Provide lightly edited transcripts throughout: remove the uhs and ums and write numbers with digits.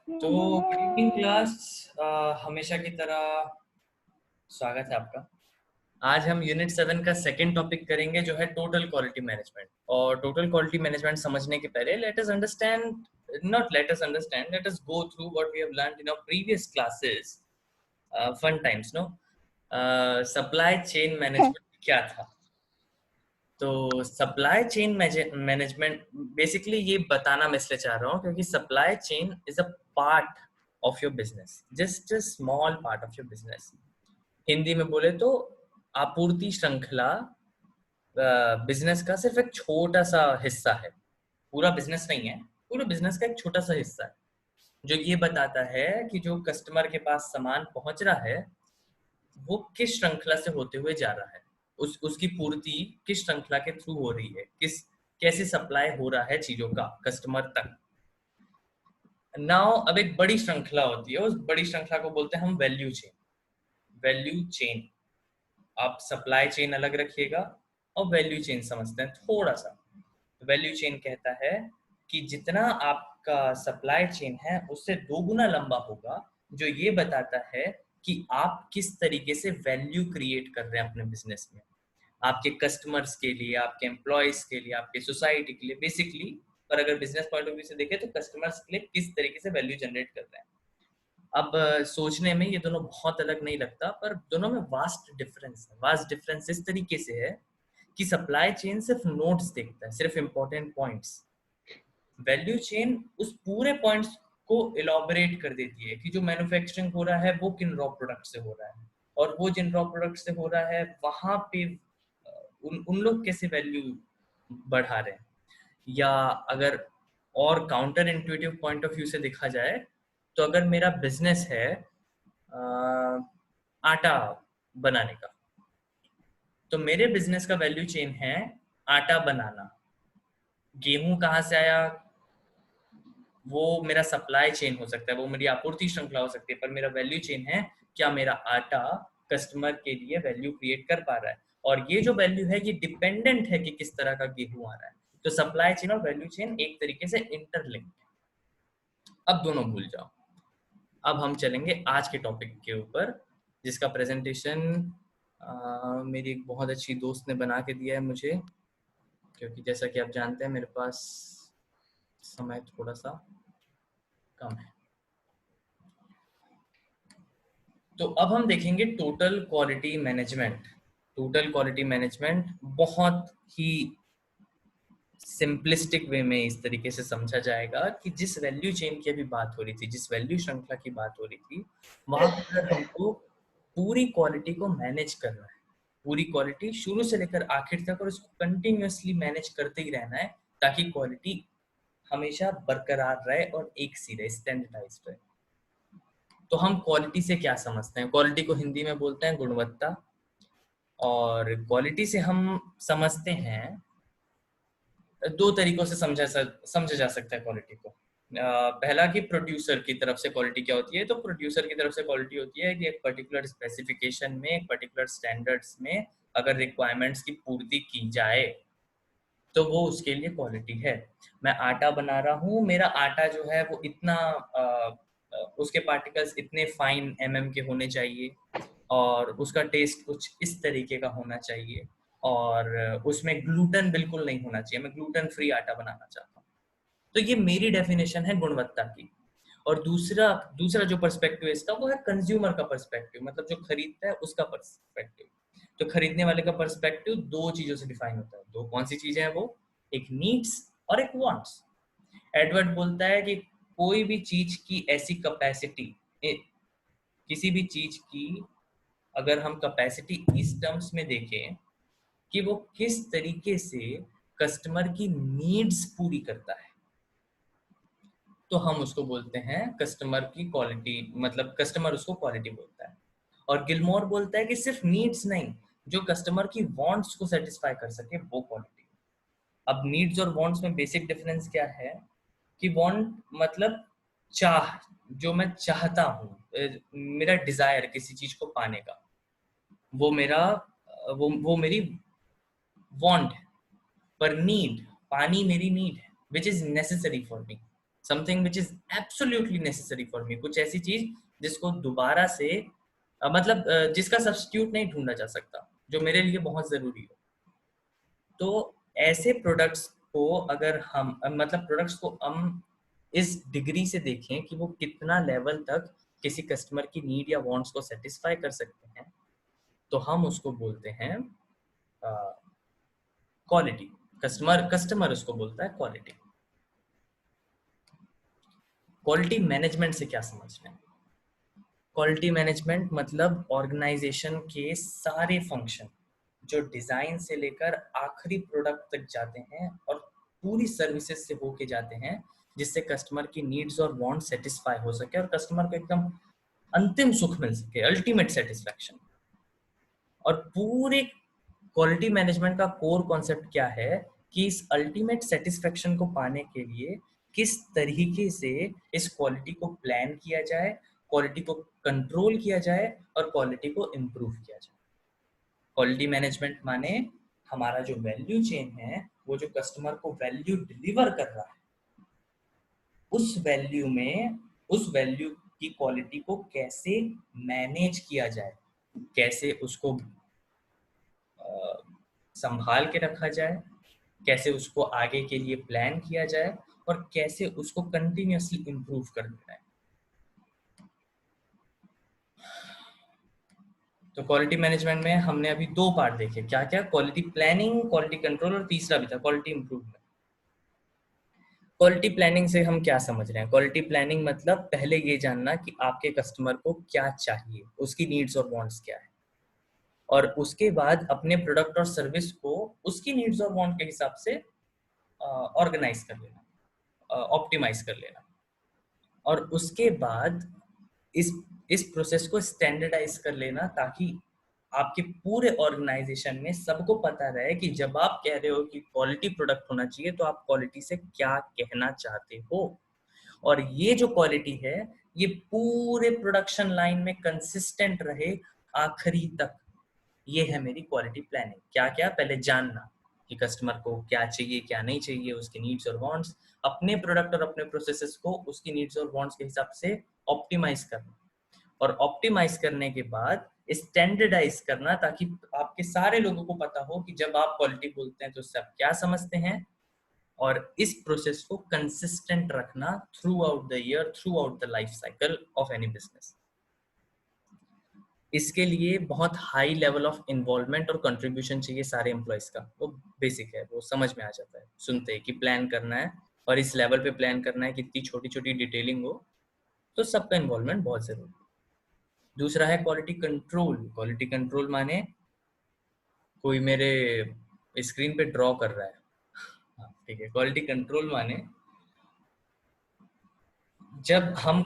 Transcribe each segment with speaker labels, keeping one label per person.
Speaker 1: तो good evening class. हमेशा की तरह स्वागत है आपका। आज हम यूनिट 7 का सेकंड टॉपिक करेंगे जो है टोटल क्वालिटी मैनेजमेंट। और टोटल क्वालिटी मैनेजमेंट समझने के पहले let us go through what we have learned in our previous classes. Fun times, no. Supply chain management क्या था? तो सप्लाई चेन मैनेजमेंट बेसिकली ये बताना मैं इसलिए चाह रहा हूँ क्योंकि supply chain is a part of your business, just a small part of your business. Hindi में बोले तो आपूर्ति श्रृंखला बिजनेस का सिर्फ एक छोटा सा हिस्सा है। पूरा बिजनेस नहीं है, पूरे बिजनेस का एक छोटा सा हिस्सा है जो ये बताता है कि जो कस्टमर के पास सामान पहुंच रहा है वो किस श्रृंखला से होते हुए जा रहा है, उसकी पूर्ति किस श्रृंखला के थ्रू हो रही है, कैसे सप्लाई हो रहा है चीजों का कस्टमर तक। नाउ अब एक बड़ी श्रृंखला होती है, उस बड़ी श्रृंखला को बोलते हैं हम वैल्यू चेन। वैल्यू चेन, आप सप्लाई चेन अलग रखिएगा और वैल्यू चेन समझते हैं थोड़ा सा। वैल्यू चेन कहता है कि जितना आपका सप्लाई चेन है उससे 2 गुना लंबा होगा, जो ये बताता है कि आप किस तरीके से वैल्यू क्रिएट कर रहे हैं अपने बिजनेस में, आपके कस्टमर्स के लिए, आपके एम्प्लॉयज के लिए, आपके सोसाइटी के लिए बेसिकली। पर अगर बिजनेस पॉइंट ऑफ व्यू से देखें तो कस्टमर्स के लिए किस तरीके से वैल्यू जनरेट कर रहे हैं। अब सोचने में ये दोनों बहुत अलग नहीं लगता, पर दोनों में वास्ट डिफरेंस है। वास्ट डिफरेंस इस तरीके से है कि सप्लाई चेन सिर्फ नोट्स देखता है, सिर्फ इंपॉर्टेंट पॉइंट्स। वैल्यू चेन उस पूरे पॉइंट्स को इलॉबरेट कर देती है कि जो मैन्युफैक्चरिंग हो रहा है वो किन रॉ प्रोडक्ट से हो रहा है, और वो जिन रॉ प्रोडक्ट से हो रहा है वहां पे उन लोग कैसे वैल्यू बढ़ा रहे हैं। या अगर और counter intuitive point of view से देखा जाए तो अगर मेरा बिजनेस है आटा बनाने का, तो मेरे बिजनेस का वैल्यू चेन है आटा बनाना। गेहूं कहाँ से आया वो मेरा सप्लाई चेन हो सकता है, वो मेरी आपूर्ति श्रृंखला हो सकती है, पर मेरा वैल्यू चेन है क्या मेरा आटा कस्टमर के लिए वैल्यू क्रिएट कर पा रहा है। और ये जो वैल्यू है ये डिपेंडेंट है कि किस तरह का गेहूं आ रहा है। तो सप्लाई चेन और वैल्यू चेन एक तरीके से इंटरलिंक्ड है। अब दोनों भूल जाओ, अब हम चलेंगे आज के टॉपिक के ऊपर, जिसका प्रेजेंटेशन मेरी एक बहुत अच्छी दोस्त ने बना के दिया है मुझे, क्योंकि जैसा कि आप जानते हैं मेरे पास समय थोड़ा सा कम है। तो अब हम देखेंगे total quality management. Total quality management बहुत ही सिंपलिस्टिक वे में इस तरीके से समझा जाएगा कि जिस वैल्यू चेन की अभी बात हो रही थी, जिस वैल्यू श्रृंखला की बात हो रही थी, वहां पर हमको पूरी क्वालिटी को मैनेज करना है। पूरी क्वालिटी शुरू से लेकर आखिर तक, और उसको कंटिन्यूअसली मैनेज करते ही रहना है ताकि क्वालिटी हमेशा बरकरार रहे और एक सी रहे, स्टैंडर्डाइज्ड रहे। तो हम क्वालिटी से क्या समझते हैं? क्वालिटी को हिंदी में बोलते हैं गुणवत्ता। और क्वालिटी से हम समझते हैं दो तरीकों से समझा जा सकता है क्वालिटी को। पहला कि प्रोड्यूसर की तरफ से क्वालिटी क्या होती है। तो प्रोड्यूसर की तरफ से क्वालिटी होती है कि एक पर्टिकुलर स्पेसिफिकेशन में, एक पर्टिकुलर स्टैंडर्ड्स में अगर रिक्वायरमेंट्स की पूर्ति की जाए तो वो उसके लिए क्वालिटी है। मैं आटा बना रहा हूँ, मेरा आटा जो है वो इतना उसके पार्टिकल्स इतने फाइन के होने चाहिए, और उसका टेस्ट कुछ इस तरीके का होना चाहिए, और उसमें ग्लूटेन बिल्कुल नहीं होना चाहिए। मैं ग्लूटेन फ्री आटा बनाना चाहता हूँ। तो ये मेरी डेफिनेशन है गुणवत्ता की। और दूसरा दूसरा जो पर्सपेक्टिव है इसका, वो है कंज्यूमर का पर्सपेक्टिव, मतलब जो खरीदता है उसका पर्सपेक्टिव। तो खरीदने वाले का पर्सपेक्टिव दो चीजों से डिफाइन होता है। दो कौन सी चीजें हैं वो? एक नीड्स और एक वांट्स। एडवर्ड बोलता है कि कोई भी चीज की ऐसी कैपेसिटी, किसी भी चीज की अगर हम कैपेसिटी इस टर्म्स में देखें कि वो किस तरीके से कस्टमर की नीड्स पूरी करता है, तो हम उसको बोलते हैं कस्टमर की क्वालिटी, मतलब कस्टमर उसको क्वालिटी बोलता है। और गिलमोर बोलता है कि सिर्फ नीड्स नहीं, जो कस्टमर की वांट्स को सेटिस्फाई कर सके वो क्वालिटी। अब नीड्स और वांट्स में बेसिक डिफरेंस क्या है कि वांट मतलब चाह, जो मैं चाहता हूँ, मेरा डिजायर किसी चीज को पाने का, वो मेरा वो मेरी वांट है। पर नीड, पानी मेरी नीड है, which is necessary for me. Something which is absolutely necessary for me, कुछ ऐसी चीज जिसको दोबारा से जिसका सब्स्टिट्यूट नहीं ढूंढा जा सकता, जो मेरे लिए बहुत जरूरी हो। तो ऐसे प्रोडक्ट्स को अगर हम प्रोडक्ट्स को हम इस डिग्री से देखें कि वो कितना लेवल तक किसी कस्टमर की नीड या वांट्स को सेटिस्फाई कर सकते हैं, तो हम उसको बोलते हैं क्वालिटी। कस्टमर उसको बोलता है क्वालिटी। क्वालिटी मैनेजमेंट से क्या समझना है? क्वालिटी मैनेजमेंट मतलब ऑर्गेनाइजेशन के सारे फंक्शन जो डिजाइन से लेकर आखिरी प्रोडक्ट तक जाते हैं और पूरी सर्विसेज से होके जाते हैं, जिससे कस्टमर की नीड्स और वांट सेटिस्फाई हो सके और कस्टमर को एकदम अंतिम सुख मिल सके, अल्टीमेट सेटिस्फैक्शन। और पूरे क्वालिटी मैनेजमेंट का कोर कॉन्सेप्ट क्या है कि इस अल्टीमेट सेटिस्फेक्शन को पाने के लिए किस तरीके से इस क्वालिटी को प्लान किया जाए, क्वालिटी को कंट्रोल किया जाए और क्वालिटी को इम्प्रूव किया जाए। क्वालिटी मैनेजमेंट माने हमारा जो वैल्यू चेन है, वो जो कस्टमर को वैल्यू डिलीवर कर रहा है, उस वैल्यू की क्वालिटी को कैसे मैनेज किया जाए, कैसे उसको संभाल के रखा जाए, कैसे उसको आगे के लिए प्लान किया जाए और कैसे उसको कंटिन्यूअसली इम्प्रूव करना है। तो क्वालिटी मैनेजमेंट में हमने अभी 2 पार्ट देखे, क्या क्या? क्वालिटी प्लानिंग, क्वालिटी कंट्रोल और तीसरा भी था क्वालिटी इम्प्रूवमेंट। क्वालिटी प्लानिंग से हम क्या समझ रहे हैं? क्वालिटी प्लानिंग मतलब पहले ये जानना कि आपके कस्टमर को क्या चाहिए, उसकी नीड्स और वांट्स क्या है, और उसके बाद अपने प्रोडक्ट और सर्विस को उसकी नीड्स और वांट के हिसाब से ऑर्गेनाइज कर लेना, ऑप्टिमाइज कर लेना। और उसके बाद इस इस प्रोसेस को स्टैंडर्डाइज कर लेना, ताकि आपके पूरे ऑर्गेनाइजेशन में सबको पता रहे कि जब आप कह रहे हो कि क्वालिटी प्रोडक्ट होना चाहिए, तो आप क्वालिटी से क्या कहना चाहते हो। और ये जो क्वालिटी है, ये पूरे प्रोडक्शन लाइन में कंसिस्टेंट रहे आखिरी तक। ये है मेरी क्वालिटी प्लानिंग। क्या क्या? पहले जानना कि कस्टमर को क्या चाहिए, क्या नहीं चाहिए, उसके नीड्स और वांट्स, अपने प्रोडक्ट और अपने प्रोसेसेस को उसकी नीड्स और वांट्स के हिसाब से ऑप्टिमाइज करना, और ऑप्टिमाइज करने के बाद स्टैंडर्डाइज करना, ताकि आपके सारे लोगों को पता हो कि जब आप क्वालिटी बोलते हैं तो सब क्या समझते हैं। और इस प्रोसेस को कंसिस्टेंट रखना through out the year, through out the life cycle of any business. इसके लिए बहुत हाई लेवल ऑफ इन्वॉल्वमेंट और कंट्रीब्यूशन चाहिए सारे एम्प्लॉयज का। वो बेसिक है, वो समझ में आ जाता है सुनते ही कि प्लान करना है और इस लेवल पे प्लान करना है, कितनी छोटी छोटी डिटेलिंग हो, तो सबका इन्वॉल्वमेंट बहुत जरूरी है। दूसरा है क्वालिटी कंट्रोल। क्वालिटी कंट्रोल माने कोई मेरे स्क्रीन पे ड्रॉ कर रहा है, हाँ ठीक है। क्वालिटी कंट्रोल माने जब हम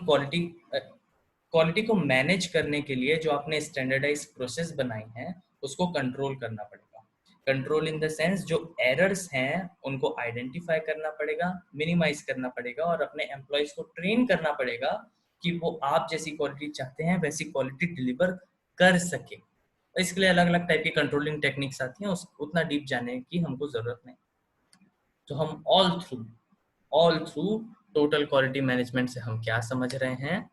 Speaker 1: क्वालिटी को मैनेज करने के लिए जो आपने स्टैंडर्डाइज प्रोसेस बनाई हैं, उसको कंट्रोल करना पड़ेगा। कंट्रोल इन द सेंस जो एरर्स हैं उनको आइडेंटिफाई करना पड़ेगा, मिनिमाइज करना पड़ेगा और अपने एम्प्लॉयज को ट्रेन करना पड़ेगा कि वो आप जैसी क्वालिटी चाहते हैं वैसी क्वालिटी डिलीवर कर सके। इसके लिए अलग अलग टाइप की कंट्रोलिंग टेक्निक्स आती हैं, उतना डीप जाने की हमको जरूरत नहीं। तो हम all through total quality management से हम क्या समझ रहे हैं?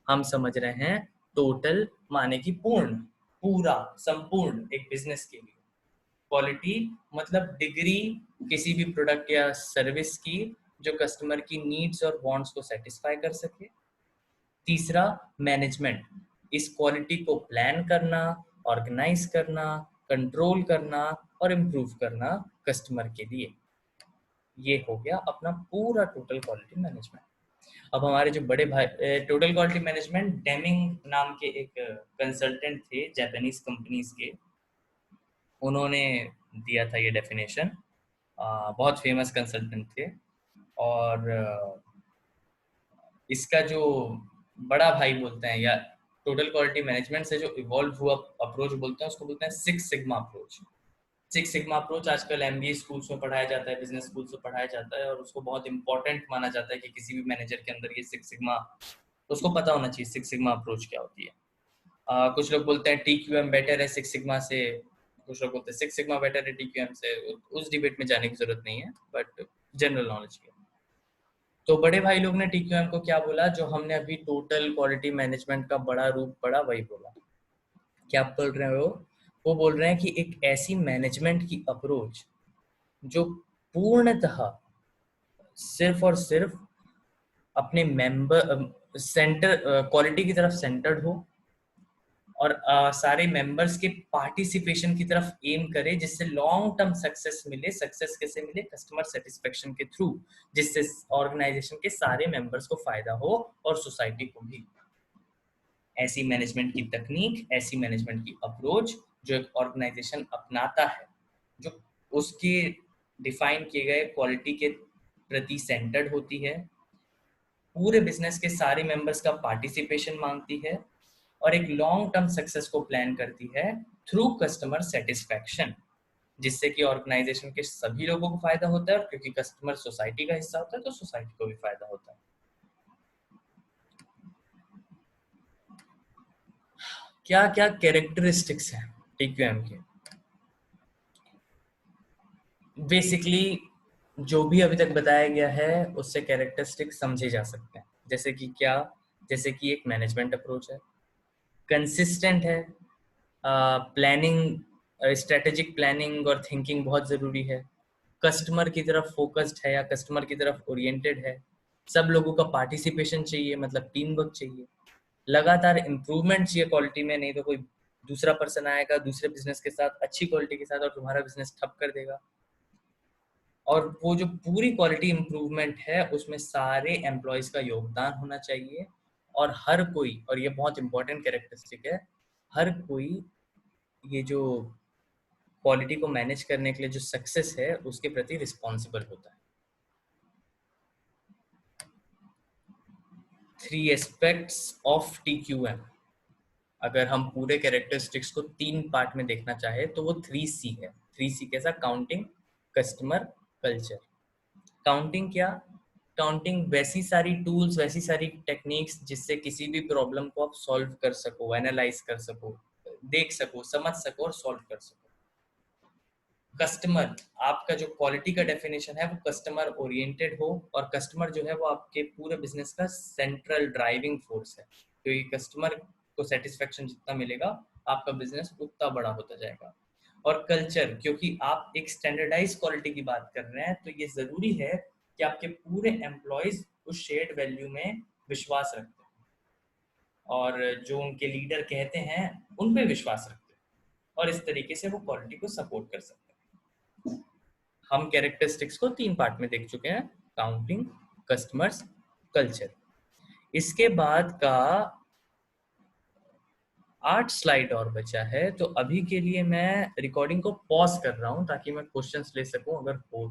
Speaker 1: हम समझ रहे हैं टोटल माने कि पूर्ण, पूरा, संपूर्ण एक बिजनेस के लिए। क्वालिटी मतलब डिग्री किसी भी प्रोडक्ट या सर्विस की जो कस्टमर की नीड्स और वांट्स को सेटिस्फाई कर सके। तीसरा मैनेजमेंट, इस क्वालिटी को प्लान करना, ऑर्गेनाइज करना, कंट्रोल करना और इम्प्रूव करना कस्टमर के लिए। ये हो गया अपना पूरा टोटल क्वालिटी मैनेजमेंट। अब हमारे जो बड़े भाई, टोटल क्वालिटी मैनेजमेंट डेमिंग नाम के एक कंसल्टेंट थे जापानीज कंपनीज के, उन्होंने दिया था ये डेफिनेशन। बहुत फेमस कंसल्टेंट थे। और इसका जो बड़ा भाई बोलते हैं या टोटल क्वालिटी मैनेजमेंट से जो इवॉल्व हुआ अप्रोच बोलते हैं, उसको बोलते हैं 6 सिग्मा अप्रोच। 6 सिग्मा अप्रोच आजकल एमबीए स्कूल्स में पढ़ाया जाता है, बिजनेस स्कूल्स में पढ़ाया जाता है, और उसको बहुत इंपॉर्टेंट माना जाता है कि किसी भी मैनेजर के अंदर ये 6 सिग्मा, उसको पता होना चाहिए 6 सिग्मा अप्रोच क्या होती है। कुछ लोग बोलते हैं टीक्यूएम बेटर है 6 सिग्मा से, कुछ लोग बोलते हैं 6 सिग्मा बेटर है टीक्यूएम से। उस डिबेट में जाने की जरूरत नहीं है, बट जनरल नॉलेज की। तो बड़े भाई लोग ने टीक्यूएम को क्या बोला, जो हमने अभी टोटल क्वालिटी मैनेजमेंट का बड़ा रूप पढ़ा वही बोला। क्या बोल रहे हो? वो बोल रहे हैं कि एक ऐसी मैनेजमेंट की अप्रोच जो पूर्णतः सिर्फ और सिर्फ अपने मेंबर सेंटर क्वालिटी की तरफ सेंटर्ड हो, और सारे मेंबर्स के पार्टिसिपेशन की तरफ एम करे, जिससे लॉन्ग टर्म सक्सेस मिले। सक्सेस कैसे मिले? कस्टमर सेटिस्फेक्शन के थ्रू, जिससे ऑर्गेनाइजेशन के सारे मेंबर्स को फायदा हो और सोसाइटी को भी। ऐसी मैनेजमेंट की तकनीक, ऐसी मैनेजमेंट की अप्रोच जो एक ऑर्गेनाइजेशन अपनाता है, जो उसके डिफाइन किए गए क्वालिटी के प्रति सेंटर्ड होती है, पूरे बिजनेस के सारे मेंबर्स का पार्टिसिपेशन मांगती है, और एक लॉन्ग टर्म सक्सेस को प्लान करती है थ्रू कस्टमर सेटिस्फैक्शन, जिससे कि ऑर्गेनाइजेशन के सभी लोगों को फायदा होता है, और क्योंकि कस्टमर सोसाइटी का हिस्सा होता है तो सोसाइटी को भी फायदा होता है। क्या क्या कैरेक्टरिस्टिक्स हैं टीक्यूएम के? बेसिकली जो भी अभी तक बताया गया है उससे कैरेक्टरिस्टिक्स समझे जा सकते हैं। जैसे कि क्या? जैसे कि एक मैनेजमेंट अप्रोच है, कंसिस्टेंट है, प्लानिंग, स्ट्रेटेजिक प्लानिंग और थिंकिंग बहुत ज़रूरी है, कस्टमर की तरफ फोकस्ड है या कस्टमर की तरफ ओरिएंटेड है, सब लोगों का पार्टिसिपेशन चाहिए, मतलब टीम वर्क चाहिए, लगातार इम्प्रूवमेंट चाहिए क्वालिटी में, नहीं तो कोई दूसरा पर्सन आएगा दूसरे बिजनेस के साथ अच्छी क्वालिटी के साथ और तुम्हारा बिजनेस ठप कर देगा। और वो जो पूरी क्वालिटी इम्प्रूवमेंट है उसमें सारे एम्प्लॉयज़ का योगदान होना चाहिए, और हर कोई, और ये बहुत इंपॉर्टेंट कैरेक्टरिस्टिक है, हर कोई ये जो क्वालिटी को मैनेज करने के लिए जो सक्सेस है उसके प्रति रिस्पॉन्सिबल होता है। 3 एस्पेक्ट्स ऑफ टीक्यूएम, अगर हम पूरे कैरेक्टरिस्टिक्स को 3 पार्ट में देखना चाहे तो वो 3C है। 3C कैसा? Counting, customer, culture. काउंटिंग क्या? काउंटिंग वैसी सारी टूल्स, वैसी सारी टेक्निक्स जिससे किसी भी प्रॉब्लम को आप सॉल्व कर सको, एनालाइज कर सको, देख सको, समझ सको और सॉल्व कर सको। कस्टमर, आपका जो क्वालिटी का डेफिनेशन है वो कस्टमर ओरिएंटेड हो, और कस्टमर जो है वो आपके पूरे बिजनेस का सेंट्रल ड्राइविंग फोर्स है, क्योंकि कस्टमर को सेटिस्फेक्शन जितना मिलेगा आपका बिजनेस उतना बड़ा होता जाएगा। और कल्चर, क्योंकि आप एक स्टैंडर्डाइज क्वालिटी की बात कर रहे हैं तो ये जरूरी है कि आपके पूरे एम्प्लॉयज उस शेयर्ड वैल्यू में विश्वास रखते हैं, और जो उनके लीडर कहते हैं उन पे विश्वास रखते हैं, और इस तरीके से वो क्वालिटी को सपोर्ट कर सकते हैं। हम कैरेक्टरिस्टिक्स को 3 पार्ट में देख चुके हैं, काउंटिंग, कस्टमर्स, कल्चर। इसके बाद का 8 स्लाइड और बचा है, तो अभी के लिए मैं रिकॉर्डिंग को पॉज कर रहा हूं ताकि मैं क्वेश्चंस ले सकूं अगर हो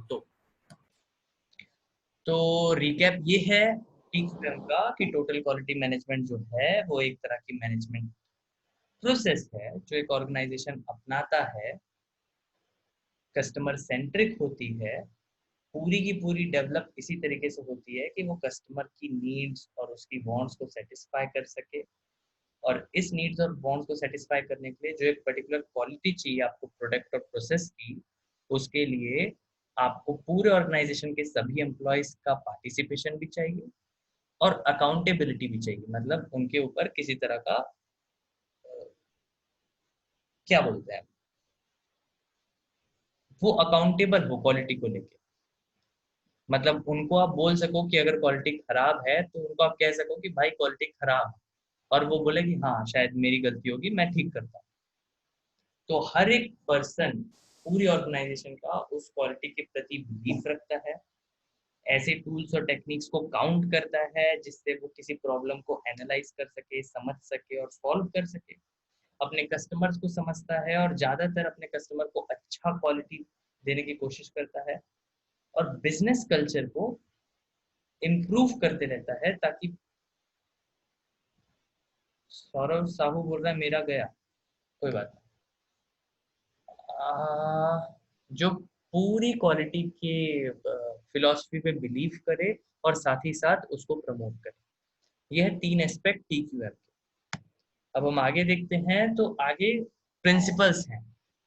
Speaker 1: तो रिकैप ये है टीक्यूएम का कि टोटल क्वालिटी मैनेजमेंट जो है वो एक तरह की मैनेजमेंट प्रोसेस है जो एक ऑर्गेनाइजेशन अपनाता है, कस्टमर सेंट्रिक होती है, पूरी की पूरी डेवलप इसी तरीके से होती है कि वो कस्टमर की नीड्स और उसकी वांट्स को सेटिस्फाई कर सके, और इस नीड्स और वांट्स को सेटिस्फाई करने के लिए जो एक पर्टिकुलर क्वालिटी चाहिए आपको प्रोडक्ट और प्रोसेस की, उसके लिए आपको पूरे ऑर्गेनाइजेशन के सभी एम्प्लॉयज का पार्टिसिपेशन भी चाहिए और अकाउंटेबिलिटी भी चाहिए, मतलब उनके ऊपर किसी तरह का क्या बोलते हैं, वो अकाउंटेबल हो क्वालिटी को लेके। मतलब उनको आप बोल सको कि अगर क्वालिटी खराब है तो उनको आप कह सको कि भाई क्वालिटी खराब है, और वो बोले कि हाँ शायद मेरी गलती होगी, मैं ठीक करता हूँ। तो हर एक पर्सन पूरी ऑर्गेनाइजेशन का उस क्वालिटी के प्रति बिलीफ रखता है, ऐसे टूल्स और टेक्निक्स को काउंट करता है जिससे वो किसी प्रॉब्लम को एनालाइज कर सके, समझ सके और सॉल्व कर सके, अपने कस्टमर्स को समझता है और ज्यादातर अपने कस्टमर को अच्छा क्वालिटी देने की कोशिश करता है, और बिजनेस कल्चर को इम्प्रूव करते रहता है ताकि। सौरभ साहू बोल रहा है मेरा गया, कोई बात नहीं। जो पूरी क्वालिटी के फिलॉसफी पे बिलीव करे और साथ ही साथ उसको प्रमोट करे, यह है 3 एस्पेक्ट टीक्यूएम के। अब हम आगे देखते हैं, तो आगे प्रिंसिपल्स हैं,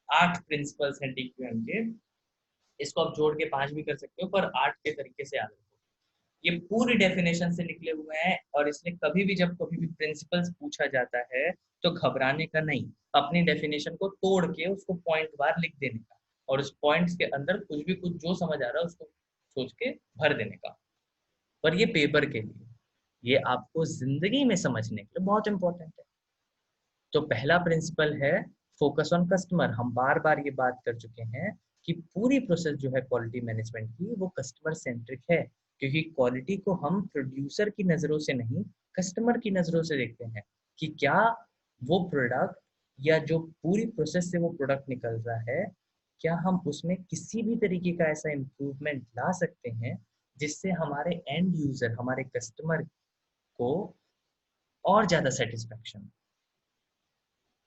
Speaker 1: 8 प्रिंसिपल्स हैं टीक्यूएम के। इसको आप जोड़ के 5 भी कर सकते हो, पर 8 के तरीके से याद रखो। ये पूरी डेफिनेशन से निकले हुए हैं, और इसलिए कभी भी जब कभी भी प्रिंसिपल्स पूछा जाता है तो घबराने का नहीं, अपनी डेफिनेशन को तोड़ के उसको पॉइंट बार लिख देने का, और उस पॉइंट्स के अंदर कुछ भी कुछ जो समझ आ रहा है उसको सोच के भर देने का। पर ये पेपर के लिए, ये आपको जिंदगी में समझने के लिए बहुत इंपॉर्टेंट है। तो पहला प्रिंसिपल है फोकस ऑन कस्टमर। हम बार बार ये बात कर चुके हैं कि पूरी प्रोसेस जो है क्वालिटी मैनेजमेंट की वो कस्टमर सेंट्रिक है, क्योंकि क्वालिटी को हम प्रोड्यूसर की नज़रों से नहीं, कस्टमर की नज़रों से देखते हैं कि क्या वो प्रोडक्ट या जो पूरी प्रोसेस से वो प्रोडक्ट निकल रहा है, क्या हम उसमें किसी भी तरीके का ऐसा इम्प्रूवमेंट ला सकते हैं जिससे हमारे एंड यूजर, हमारे कस्टमर को और ज़्यादा सेटिस्फेक्शन।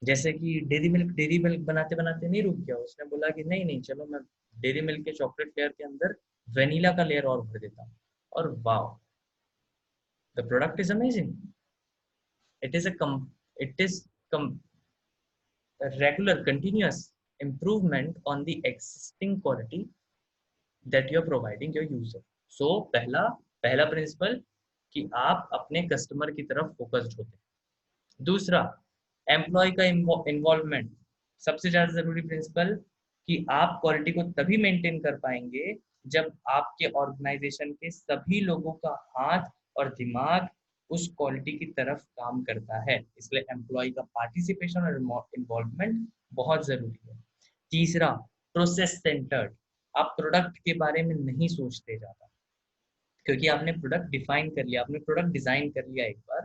Speaker 1: जैसे कि डेरी मिल्क बनाते बनाते नहीं रुक गया, उसने बोला कि नहीं नहीं चलो मैं डेरी मिल्क के चॉकलेट लेयर के अंदर वेनिला का लेयर और भर देता हूँ, और wow, the product is amazing. It is a it is regular continuous improvement on the existing quality that you are providing your user. So पहला पहला प्रिंसिपल कि आप अपने कस्टमर की तरफ फोकस्ड होते हैं। दूसरा, एम्प्लॉय का इन्वॉल्वमेंट। सबसे ज्यादा जरूरी प्रिंसिपल कि आप क्वालिटी को तभी मेंटेन कर पाएंगे जब आपके ऑर्गेनाइजेशन के सभी लोगों का हाथ और दिमाग उस क्वालिटी की तरफ काम करता है। इसलिए एम्प्लॉय का पार्टिसिपेशन और इन्वॉल्वमेंट बहुत जरूरी है। तीसरा, प्रोसेस सेंटर्ड। आप प्रोडक्ट के बारे में नहीं सोचते ज्यादा, क्योंकि आपने प्रोडक्ट डिफाइन कर लिया, आपने प्रोडक्ट डिजाइन कर लिया एक बार,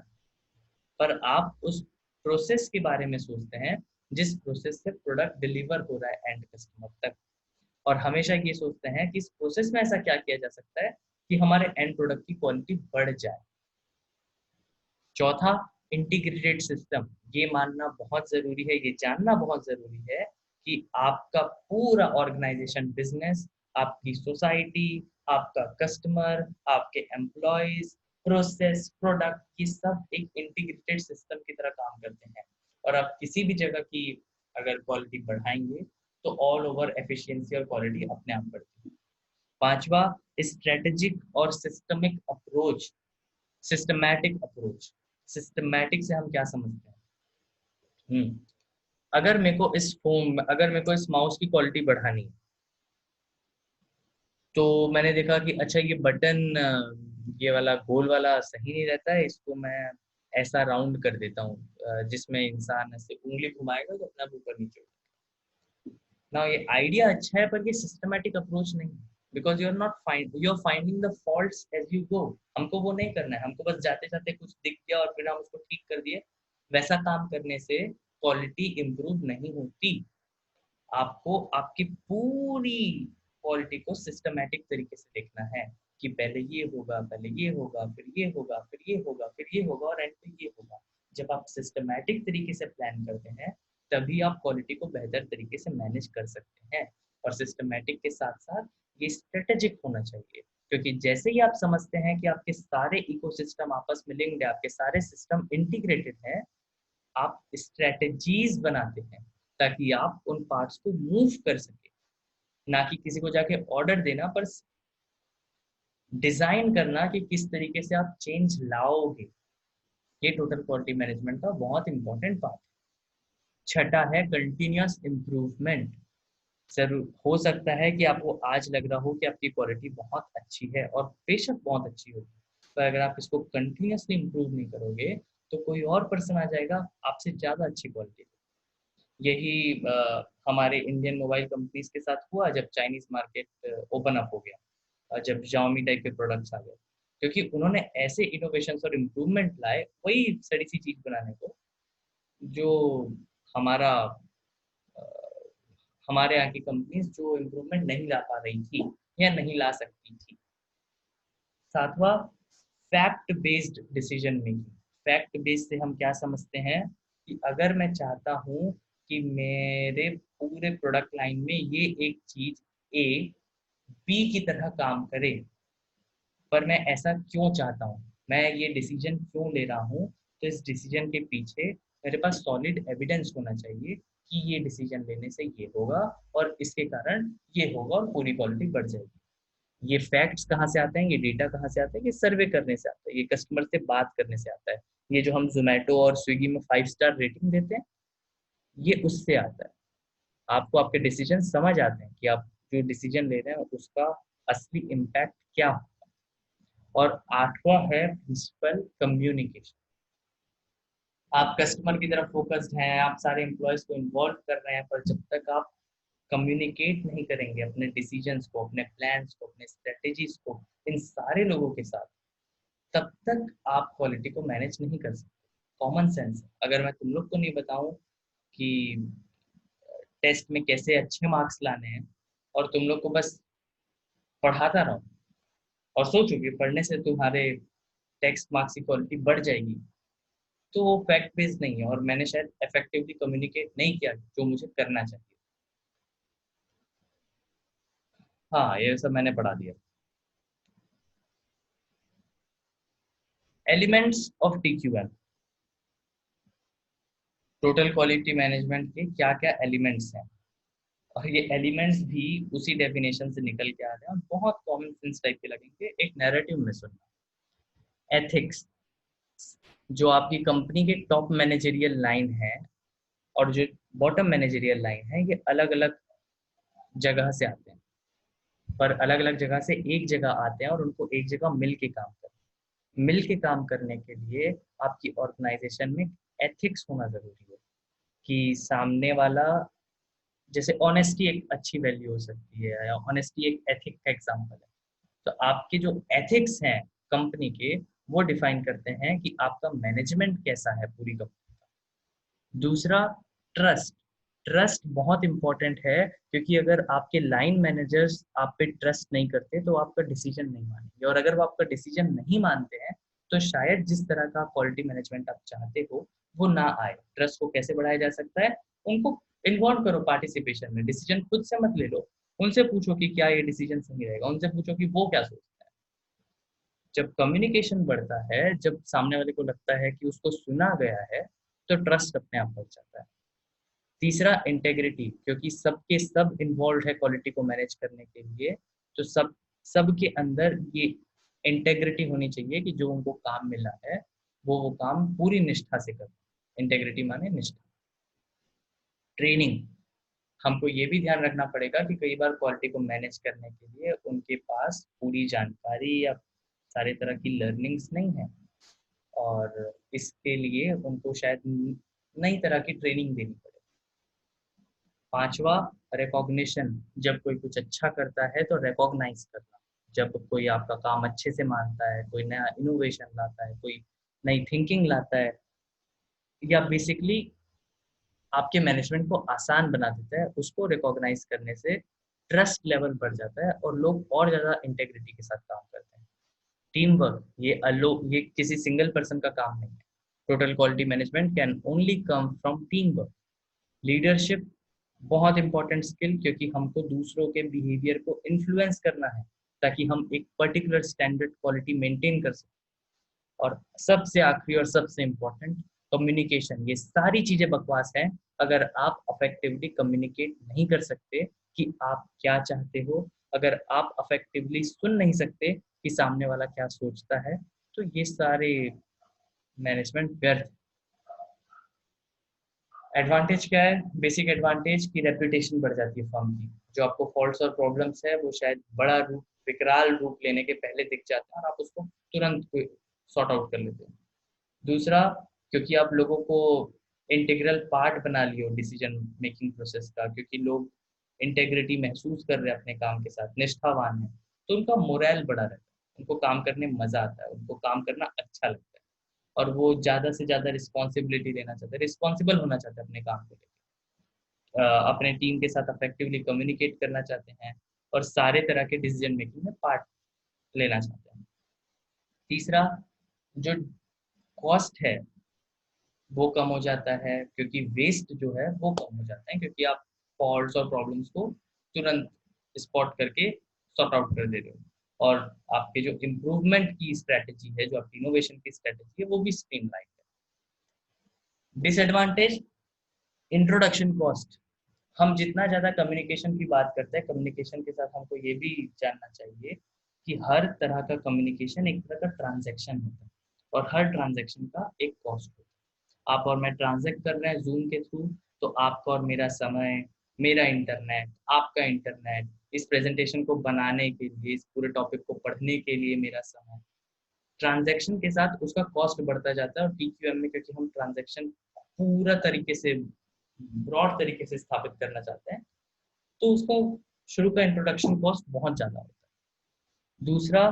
Speaker 1: पर आप उस प्रोसेस के बारे में सोचते हैं जिस प्रोसेस से प्रोडक्ट डिलीवर हो रहा है एंड कस्टमर तक। और हमेशा ये सोचते हैं कि इस प्रोसेस में ऐसा क्या किया जा सकता है कि हमारे एंड प्रोडक्ट की क्वालिटी बढ़ जाए। चौथा, इंटीग्रेटेड सिस्टम। ये मानना बहुत जरूरी है, ये जानना बहुत जरूरी है कि आपका पूरा ऑर्गेनाइजेशन, बिजनेस, आपकी सोसाइटी, आपका कस्टमर, आपके एम्प्लॉयज, प्रोसेस, प्रोडक्ट, ये सब एक इंटीग्रेटेड सिस्टम की तरह काम करते हैं। और आप किसी भी जगह की अगर क्वालिटी बढ़ाएंगे तो ऑल ओवर एफिशिएंसी और क्वालिटी अपने आप बढ़ती है। पांचवा, स्ट्रेटेजिक और systemic approach. Systematic approach. Systematic से हम क्या समझते हैं? अगर मेरे को इस फोन, अगर मेरे को इस माउस की क्वालिटी बढ़ानी है, तो मैंने देखा कि अच्छा ये बटन, ये वाला गोल वाला सही नहीं रहता है, इसको मैं ऐसा राउंड कर देता हूँ जिसमें इंसान ऐसे उंगली घुमाएगा तो अपना ऊपर नीचे। ना ये आइडिया अच्छा है, पर ये सिस्टमैटिक अप्रोच नहीं, because you are finding the faults as you go. हमको वो नहीं करना है, हमको बस जाते जाते कुछ दिख गया और फिर हम उसको ठीक कर दिए। वैसा काम करने से क्वालिटी इंप्रूव नहीं होती। आपको आपकी पूरी क्वालिटी को सिस्टमैटिक तरीके से देखना है कि पहले ये होगा, पहले ये होगा, फिर ये होगा, फिर ये होगा, फिर ये होगा, और एंड पे ये होगा। जब आप सिस्टमैटिक तरीके से प्लान करते हैं तभी आप क्वालिटी को बेहतर तरीके से मैनेज कर सकते हैं। और सिस्टमैटिक के साथ साथ ये स्ट्रेटेजिक होना चाहिए, क्योंकि जैसे ही आप समझते हैं कि आपके सारे इकोसिस्टम आपस में लिंक्ड है, आपके सारे सिस्टम इंटीग्रेटेड हैं, आप स्ट्रेटजीज बनाते हैं ताकि आप उन पार्ट्स को मूव कर सके। ना कि किसी को जाके ऑर्डर देना, पर डिजाइन करना कि किस तरीके से आप चेंज लाओगे। ये टोटल क्वालिटी मैनेजमेंट का बहुत इंपॉर्टेंट पार्ट है। छठा है कंटिन्यूअस इम्प्रूवमेंट। जरूर हो सकता है कि आपको आज लग रहा हो कि आपकी क्वालिटी बहुत अच्छी है और बेशक बहुत अच्छी होगी, पर अगर आप इसको कंटिन्यूअसली इम्प्रूव नहीं करोगे तो कोई और पर्सन आ जाएगा आपसे ज़्यादा अच्छी क्वालिटी। यही हमारे इंडियन मोबाइल कंपनीज के साथ हुआ जब चाइनीज मार्केट ओपन अप हो गया, जब Xiaomi टाइप के प्रोडक्ट्स आ गए, क्योंकि उन्होंने ऐसे इनोवेशंस और इम्प्रूवमेंट लाए वही सड़ी सी चीज बनाने को, जो हमारा अ, हमारे यहाँ की कंपनीज जो इम्प्रूवमेंट नहीं ला पा रही थी या नहीं ला सकती थी। सातवां, fact based decision making. Fact based से हम क्या समझते हैं कि अगर मैं चाहता हूँ कि मेरे पूरे प्रोडक्ट लाइन में ये एक चीज ए बी की तरह काम करे, पर मैं ऐसा क्यों चाहता हूँ, मैं ये डिसीजन क्यों ले रहा हूँ, तो इस डिसीजन के पीछे मेरे पास सॉलिड एविडेंस होना चाहिए कि ये डिसीजन लेने से ये होगा और इसके कारण ये होगा और पूरी क्वालिटी बढ़ जाएगी। ये फैक्ट्स कहाँ से आते हैं, ये डेटा कहाँ से आता है, ये सर्वे करने से आता है, ये कस्टमर से बात करने से आता है, ये जो हम जोमेटो और स्विगी में 5 स्टार रेटिंग देते हैं, ये उससे आता है। आपको आपके डिसीजन समझ आते हैं कि आप जो डिसीजन ले रहे हैं उसका असली इम्पैक्ट क्या हो। और 8वां है प्रिंसिपल कम्युनिकेशन। आप कस्टमर की तरफ फोकस्ड हैं, आप सारे एम्प्लॉयज को इन्वॉल्व कर रहे हैं, पर जब तक आप कम्युनिकेट नहीं करेंगे अपने डिसीजंस को, अपने प्लान्स को, अपने स्ट्रेटेजीज को इन सारे लोगों के साथ, तब तक आप क्वालिटी को मैनेज नहीं कर सकते। कॉमन सेंस, अगर मैं तुम लोग को नहीं बताऊं कि टेस्ट में कैसे अच्छे मार्क्स लाने हैं, और तुम लोग को बस पढ़ाता रहो और सोचो कि पढ़ने से तुम्हारे टेक्स्ट मार्क्स की क्वालिटी बढ़ जाएगी, तो वो फैक्ट बेस्ड नहीं है, और मैंने शायद इफेक्टिवली कम्युनिकेट नहीं किया जो मुझे करना चाहिए। हाँ, ये सब मैंने पढ़ा दिया। Elements of TQM, total quality management के क्या क्या एलिमेंट्स हैं, और ये एलिमेंट्स भी उसी डेफिनेशन से निकल के आ रहे हैं और बहुत कॉमन सेंस टाइप के लगेंगे। एक नैरेटिव में सुनना, एथिक्स, जो आपकी कंपनी के टॉप मैनेजरियल लाइन है और जो बॉटम मैनेजरियल लाइन है, ये अलग अलग जगह से आते हैं, पर अलग अलग जगह से एक जगह आते हैं और उनको एक जगह मिल के काम करते हैं। मिल के काम करने के लिए आपकी ऑर्गेनाइजेशन में एथिक्स होना जरूरी है, कि सामने वाला, जैसे ऑनेस्टी एक अच्छी वैल्यू हो सकती है, या ऑनेस्टी एक एथिक का एग्जाम्पल है। तो आपके जो एथिक्स हैं कंपनी के, वो डिफाइन करते हैं कि आपका मैनेजमेंट कैसा है पूरी कंपनी का। दूसरा, ट्रस्ट। ट्रस्ट बहुत इंपॉर्टेंट है, क्योंकि अगर आपके लाइन मैनेजर्स आप पे ट्रस्ट नहीं करते तो आपका डिसीजन नहीं मानेंगे, और अगर वो आपका डिसीजन नहीं मानते हैं तो शायद जिस तरह का क्वालिटी मैनेजमेंट आप चाहते हो वो ना आए। ट्रस्ट को कैसे बढ़ाया जा सकता है? उनको इन्वॉल्व करो पार्टिसिपेशन में, डिसीजन खुद से मत ले लो, उनसे पूछो कि क्या ये डिसीजन सही रहेगा, उनसे पूछो कि वो क्या सोचते हैं। जब कम्युनिकेशन बढ़ता है, जब सामने वाले को लगता है कि उसको सुना गया है, तो ट्रस्ट अपने आप बढ़ जाता है। तीसरा, इंटेग्रिटी, क्योंकि सबके सब इन्वॉल्व है क्वालिटी को मैनेज करने के लिए, तो सबके अंदर ये इंटेग्रिटी होनी चाहिए कि जो उनको काम मिला है वो काम पूरी निष्ठा से करें। इंटेग्रिटी माने निष्ठा। ट्रेनिंग, हमको ये भी ध्यान रखना पड़ेगा कि कई बार क्वालिटी को मैनेज करने के लिए उनके पास पूरी जानकारी या सारे तरह की लर्निंग्स नहीं है, और इसके लिए उनको शायद नई तरह की ट्रेनिंग देनी पड़े। पांचवा, रिकॉग्निशन, जब कोई कुछ अच्छा करता है तो रिकॉग्नाइज करना। जब कोई आपका काम अच्छे से मानता है, कोई नया इनोवेशन लाता है, कोई नई थिंकिंग लाता है, या बेसिकली आपके मैनेजमेंट को आसान बना देता है, उसको रिकॉग्नाइज करने से ट्रस्ट लेवल बढ़ जाता है और लोग और ज्यादा इंटेग्रिटी के साथ काम करते हैं। टीम वर्क, ये किसी सिंगल पर्सन का काम नहीं है। Total quality management can only come from team work. Leadership, बहुत इंपॉर्टेंट स्किल, क्योंकि हमको दूसरों के बिहेवियर को इन्फ्लुएंस करना है ताकि हम एक पर्टिकुलर स्टैंडर्ड क्वालिटी मेंटेन कर सकें। और सबसे आखिरी और सबसे इम्पोर्टेंट, कम्युनिकेशन। ये सारी चीजें बकवास हैं अगर आप अफेक्टिवली कम्युनिकेट नहीं कर सकते कि आप क्या चाहते हो, अगर आप अफेक्टिवली सुन नहीं सकते कि सामने वाला क्या सोचता है, तो ये सारे मैनेजमेंट व्यर्थ। एडवांटेज क्या है? बेसिक एडवांटेज की रेपुटेशन बढ़ जाती है फर्म की। जो आपको फॉल्ट्स और प्रॉब्लम्स है वो शायद बड़ा रूप, विकराल रूप लेने के पहले दिख जाता है और आप उसको तुरंत सॉर्ट आउट कर लेते हैं। दूसरा, क्योंकि आप लोगों को इंटीग्रल पार्ट बना लियो डिसीजन मेकिंग प्रोसेस का, क्योंकि लोग इंटेग्रिटी महसूस कर रहे हैं अपने काम के साथ, निष्ठावान है, तो उनका मोरल बढ़ा रहता है, उनको काम करने में मजा आता है, उनको काम करना अच्छा लगता है, और वो ज्यादा से ज्यादा रिस्पॉन्सिबिलिटी लेना चाहते हैं, रिस्पॉन्सिबल होना चाहते हैं अपने काम को लेकर, अपने टीम के साथ इफेक्टिवली कम्युनिकेट करना चाहते हैं, और सारे तरह के डिसीजन मेकिंग में पार्ट लेना चाहते हैं। तीसरा, जो कॉस्ट है वो कम हो जाता है, क्योंकि वेस्ट जो है वो कम हो जाता है, क्योंकि आप फॉल्ट्स और प्रॉब्लम्स को तुरंत स्पॉट करके सॉर्ट आउट कर दे रहे हो, और आपके जो इम्प्रूवमेंट की स्ट्रेटेजी है, जो आपकी इनोवेशन की स्ट्रेटेजी है, वो भी स्ट्रीमलाइन है। Disadvantage, introduction cost. हम जितना ज़्यादा कम्युनिकेशन की बात करते हैं, कम्युनिकेशन के साथ हमको ये भी जानना चाहिए कि हर तरह का कम्युनिकेशन एक तरह का ट्रांजैक्शन होता है और हर ट्रांजैक्शन का एक कॉस्ट होता है। आप और मैं ट्रांजैक्ट कर रहे हैं जूम के थ्रू, तो आपका और मेरा समय, मेरा इंटरनेट, आपका इंटरनेट, इस प्रेजेंटेशन को बनाने के लिए, इस पूरे टॉपिक को पढ़ने के लिए मेरा समय, ट्रांजैक्शन के साथ उसका कॉस्ट बढ़ता जाता है। और टीक्यूएम में क्योंकि हम ट्रांजैक्शन पूरा तरीके से, ब्रॉड तरीके से स्थापित करना चाहते हैं, तो उसका शुरू का इंट्रोडक्शन कॉस्ट बहुत ज़्यादा होता है। दूसरा,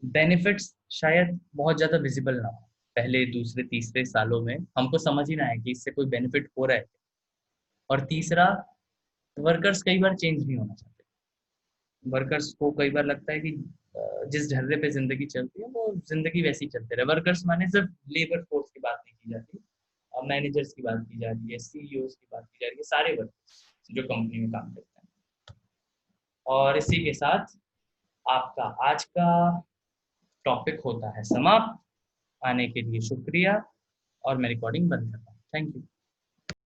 Speaker 1: बेनिफिट्स शायद बहुत ज़्यादा विजिबल ना हो, पहले दूसरे तीसरे सालों में हमको समझ ही ना आए कि इससे कोई बेनिफिट हो रहा है। और तीसरा, वर्कर्स कई बार चेंज नहीं होना चाहते। वर्कर्स को कई बार लगता है कि जिस ढर्रे पे जिंदगी चलती है वो जिंदगी वैसी चलते रहे। वर्कर्स माने सिर्फ लेबर फोर्स की बात नहीं की जाती, मैनेजर्स की बात की जा रही है, सीईओ की बात की जा रही है, सारे वर्कर्स जो कंपनी में काम करते हैं। और इसी के साथ आपका आज का टॉपिक होता है समाप्त। आने के लिए शुक्रिया, और मैं रिकॉर्डिंग बंद करता हूँ। Thank you.